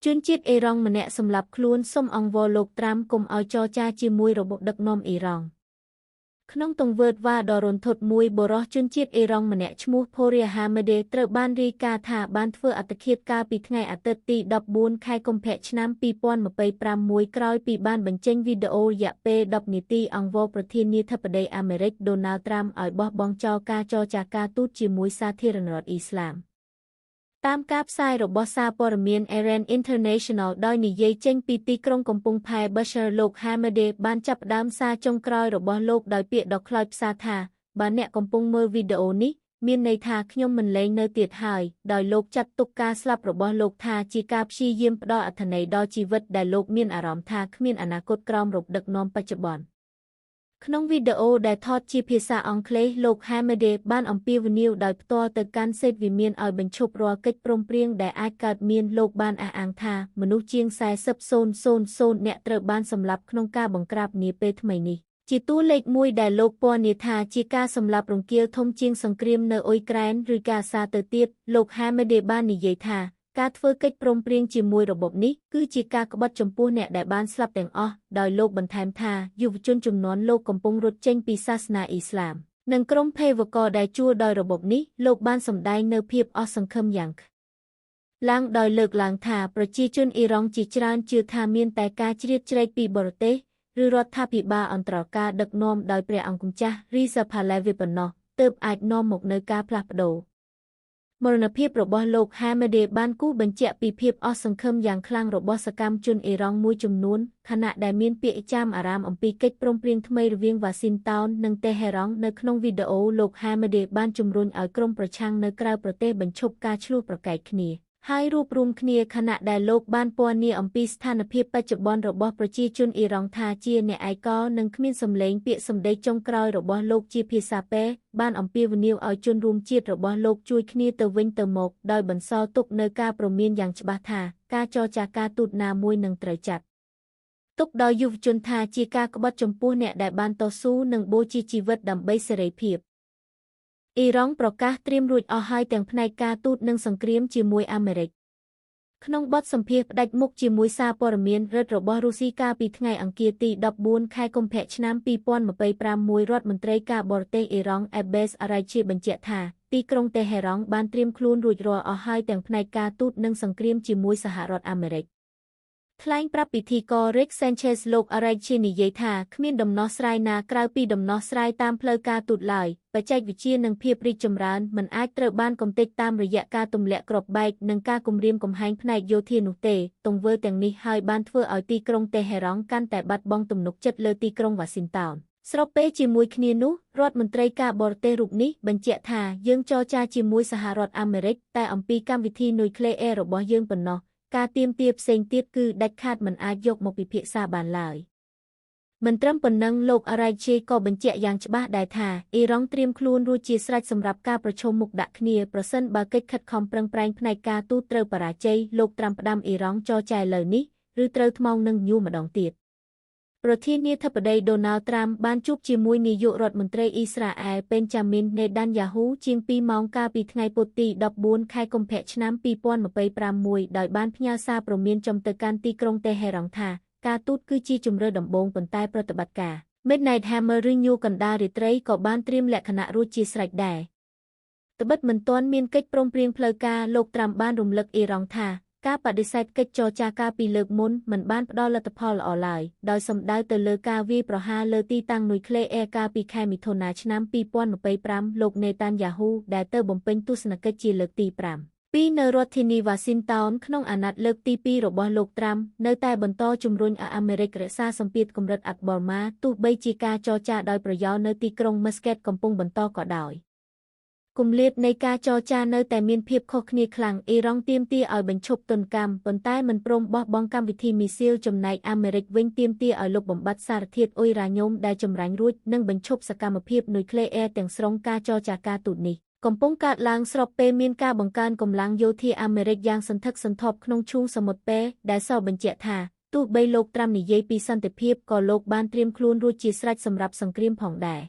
ជនជាតិអ៊ីរ៉ង់ម្នាក់សម្លាប់ខ្លួនសុំអង្វរលោកត្រាំកុំឲ្យចរចាជាមួយរបបដឹកនាំអ៊ីរ៉ង់ក្នុងទង្វើតវ៉ាដ៏រន្ធត់មួយបុរសជនជាតិអ៊ីរ៉ង់ម្នាក់ឈ្មោះផូរីហាមេដេត្រូវបានរាយការណ៍ថាបានធ្វើអត្តឃាតកាលពីថ្ងៃអាទិត្យទី14ខែកុម្ភៈឆ្នាំ2025ក្រោយពីបានបញ្ចេញវីដេអូរយៈពេល10នាទីអង្វរប្រធានាធិបតីអាមេរិកដូណាល់ត្រាំឲ្យបោះបង់ចោលការចរចាការទូតជាមួយសាធារណរដ្ឋអ៊ីស្លាមតាមការផ្សាយរបស់សារព័ត៌មាន Iran International ដោយនិយាយចេញពីទីក្រុងកំពង់ផែ Bushehr លោក Hamedeh បានចាប់ផ្ដើមសារចុងក្រោយរបស់លោកដោយពាក្យដ៏ខ្លោចផ្សាថាបើអ្នកកំពុងមើលវីដេអូនេះមានន័យថាខ្ញុំមិនលែងនៅទៀតហើយដោយលោកចាត់ទុកការស្លាប់របស់លោកថាជាការព្យាយាមផ្ដល់អត្ថន័យដល់ជីវិតដែលលោកមានអារម្មណ៍ថាគ្មានអនាគតក្រោមរបបដឹកនាំបច្ចុប្បន្នក្នុងវីដេអូដែលថតជាភាសាអង់គ្លេសលោក Hamedeh បានអំពាវនាវដោយផ្ទាល់ទៅកាន់សេតវិមានឲ្យបញ្ឈប់រាល់កិច្ចព្រមព្រៀងដែលអាចកើតមានលោកបានអះអាងថាមនុស្សជាង40,000នាក់ត្រូវបានសម្លាប់ក្នុងការបង្ក្រាបនាពេលថ្មីនេះជាតួលេខមួយដែលលោកពណ៌នាថាជាការសម្លាប់រង្គាលធំជាងសង្គ្រាមនៅអ៊ុយក្រែនឬការសារទៅទៀតលោក Hamedeh បាននិយាយថាការធ្វើកិច្ចព្រមព្រៀងជាមួយរបបនេះគឺជាការក្បត់ចំពោះអ្នកដែលបានស្លាប់ទាំងអស់ដោយលោកបន្ថែមថាយុវជនជំនាន់លោកកំពុងរត់ចេញពីសាសនាអ៊ីស្លាមនិងក្រុមភេរវករដែលជួលដោយរបបនេះលោកបានសម្ដែងនូវភាពអស់សង្ឃឹមយ៉ាងឡើងដោយលើកឡើងថាប្រជាជនអ៊ីរ៉ង់ជាច្រើនជឿថាមានតែការជ្រៀតជ្រែកពីបរទេសឬរដ្ឋាភិបាលអន្តរការដឹកនាំដោយព្រះអង្គម្ចាស់រីសាផាឡេវីប៉ុណ្ណោះទើបអាចនាំមកនូវការផ្លាស់ប្ដូរមរណភាពរបស់លោក Hamedeh បានគូសបញ្ជាក់ពីភាពអស់សង្ឃឹមយ៉ាងខ្លាំងរបស់សកម្មជនអ៊ីរ៉ង់មួយចំនួនខណៈដែលមានពាក្យចាមអារ៉ាមអំពីកិច្ចព្រមព្រៀងថ្មីរវាងវ៉ាស៊ីនតោននិងតេហេរ៉ង់នៅក្នុងវីដេអូលោក Hamedeh បានជំរុញឲ្យក្រុមប្រឆាំងនៅក្រៅប្រទេសបញ្ឈប់ការឈ្លោះប្រកែកគ្នាហើយរួបរวมគ្នាខណៈដែលលោកបានពណ៌នាអំពីស្ថានភាពបច្ចុប្បន្នរបស់ប្រជាជនអ៊ីរ៉ង់ថាជាអ្នកឯកោនិងគ្មានសម្លេងពាក្យសម្ដីចុងក្រោយរបស់លោកជាភាសាប៉េបានអំពាវនាវឲ្យជនរួមជាតិរបស់លោកជួយគ្នាទៅវិញទៅមកដោយបន្សល់ទុកនូវការព្រមានយ៉ាងច្បាស់ថាការចរចាការទូតណាមួយនឹងត្រូវចាត់ទុកដោយយុវជនថាជាការក្បត់ចំពោះអ្នកដែលបានតស៊ូនិងបូជាជីវិតដើម្បីសេរីភាពអ៊ីរ៉ង់ប្រកាសត្រៀមរួចអស់ហើយទាំងផ្នែកការទូតនិងសង្គ្រាមជាមួយអាមេរិកក្នុងបទសម្ភាសន៍ផ្ដាច់មុខជាមួយសារព័ត៌មានរដ្ឋរបស់រុស្ស៊ីកាលពីថ្ងៃអង្គារទី14ខែកុម្ភៈឆ្នាំ2025រដ្ឋមន្ត្រីការបរទេសអ៊ីរ៉ង់ Abbas Araghchi បញ្ជាក់ថាទីក្រុងតេហេរ៉ង់បានត្រៀមខ្លួនរួចរាល់អស់ហើយទាំងផ្នែកការទូតនិងសង្គ្រាមជាមួយសហរដ្ឋអាមេរិកថ្លែងប្រាប់ពិធីករ Rick Sanchez លោក Araghchi និយាយថាគ្មានដំណោះស្រាយណាក្រៅពីដំណោះស្រាយតាមផ្លូវការទូតឡើយបច្ចេកវិទ្យានិងភាពរីកចម្រើនមិនអាចត្រូវបានកំទេចតាមរយៈការទម្លាក់គ្រាប់បែកនិងការគំរាមកំហែងផ្នែកយោធានោះទេទង្វើទាំងនេះហើយបានធ្វើឲ្យទីក្រុងតេហេរ៉ង់កាន់តែបាត់បង់ទំនុកចិត្តលើទីក្រុងវ៉ាស៊ីនតោនស្របពេលជាមួយគ្នានោះរដ្ឋមន្ត្រីការបរទេសរូបនេះបញ្ជាក់ថាយើងចរចាជាមួយសហរដ្ឋអាមេរិកតែអំពីកម្មវិធីនុយក្លេអ៊ែររបស់យើងប៉ុណ្ណោះការទាមទារផ្សេងទៀតគឺដាច់ខាតមិនអាចយកមកពិភាក្សាបានឡើយមិនត្រឹមប៉ុណ្ណឹងលោក Araghchi ក៏បញ្ជាក់យ៉ាងច្បាស់ដែរថាអ៊ីរ៉ង់ត្រៀមខ្លួនរួចជាស្រេចសម្រាប់ការប្រជុំមុខដាក់គ្នាប្រសិនបើកិច្ចខិតខំប្រឹងប្រែងផ្នែកការទូតត្រូវបរាជ័យលោកត្រាំផ្ដាំអ៊ីរ៉ង់ចរចាឥឡូវនេះឬត្រូវថ្មោងនឹងញូរម្ដងទៀតប្រធានាធិបតីដូណាល់ត្រាំបានជួបជាមួយនាយករដ្ឋមន្ត្រីអ៊ីស្រាអែលពេញចាមីននេដានយ៉ាហ៊ូជាង2ម៉ោងកាលពីថ្ងៃពុធទី14ខែកុម្ភៈឆ្នាំ2025ដោយបានផ្ញើសារព្រមានចំទៅកាន់ទីក្រុងតេហេរ៉ង់ថាការទូតគឺជាជម្រើសដំបូងប៉ុន្តែប្រតិបត្តិការ Midnight Hammer ឬញូរកណ្ដាលរាត្រីក៏បានត្រៀមលក្ខណៈរួចជាស្រេចដែរត្បិតមិនទាន់មានកិច្ចព្រមព្រៀងផ្លូវការលោកត្រាំបានរំលឹកអ៊ីរ៉ង់ថាការបដិសេធកិច្ចចរចាការពីលើកមុនមិនបានផ្ដល់លទ្ធផលល្អឡើយដោយសំដៅទៅលើការវាយប្រហារលើទីតាំងនុយក្លេអ៊ែរកាលពីខែមិថុនាឆ្នាំ2025លោកនេតានយ៉ាហ៊ូដែលទៅបំពេញទស្សនកិច្ចជាលើកទី5ពីនៅរដ្ឋធានីវ៉ាស៊ីនតោនក្នុងអាណត្តិលើកទី2របស់លោកត្រាំនៅតែបន្តជំរុញឲ្យអាមេរិករក្សាសម្ពាធកម្រិតអាត់ប៊ឺម៉ាទោះបីជាការចរចាដោយប្រយោលនៅទីក្រុងម៉ឺស្កេតកំពុងបន្តក៏ដោយគម្លាតនៃការចរចានៅតែមានភាពខុសគ្នាខ្លាំងអ៊ីរ៉ង់ទាមទារឲ្យបញ្ឈប់ទណ្ឌកម្មប៉ុន្តែមិនព្រមបោះបង់កម្មវិធីមីស៊ីលចំណែកអាមេរិកវិញទាមទារឲ្យលុបបំបាត់សារធាតុអ៊ុយរ៉ាញ៉ូមដែលចម្រាញ់រួចនិងបញ្ឈប់សកម្មភាពនុយក្លេអ៊ែរទាំងស្រុងការចរចាការទូតនេះកំពុងកើតឡើងស្របពេលមានការបង្កើនកម្លាំងយោធាអាមេរិកយ៉ាងសន្ធឹកសន្ធាប់ក្នុងឈូងសមុទ្រប៉េដែលសបញ្ជាក់ថាទោះបីលោកត្រាំនិយាយពីសន្តិភាពក៏លោកបានត្រៀមខ្លួនរួចជាស្រេចសម្រាប់សង្គ្រាមផងដែរ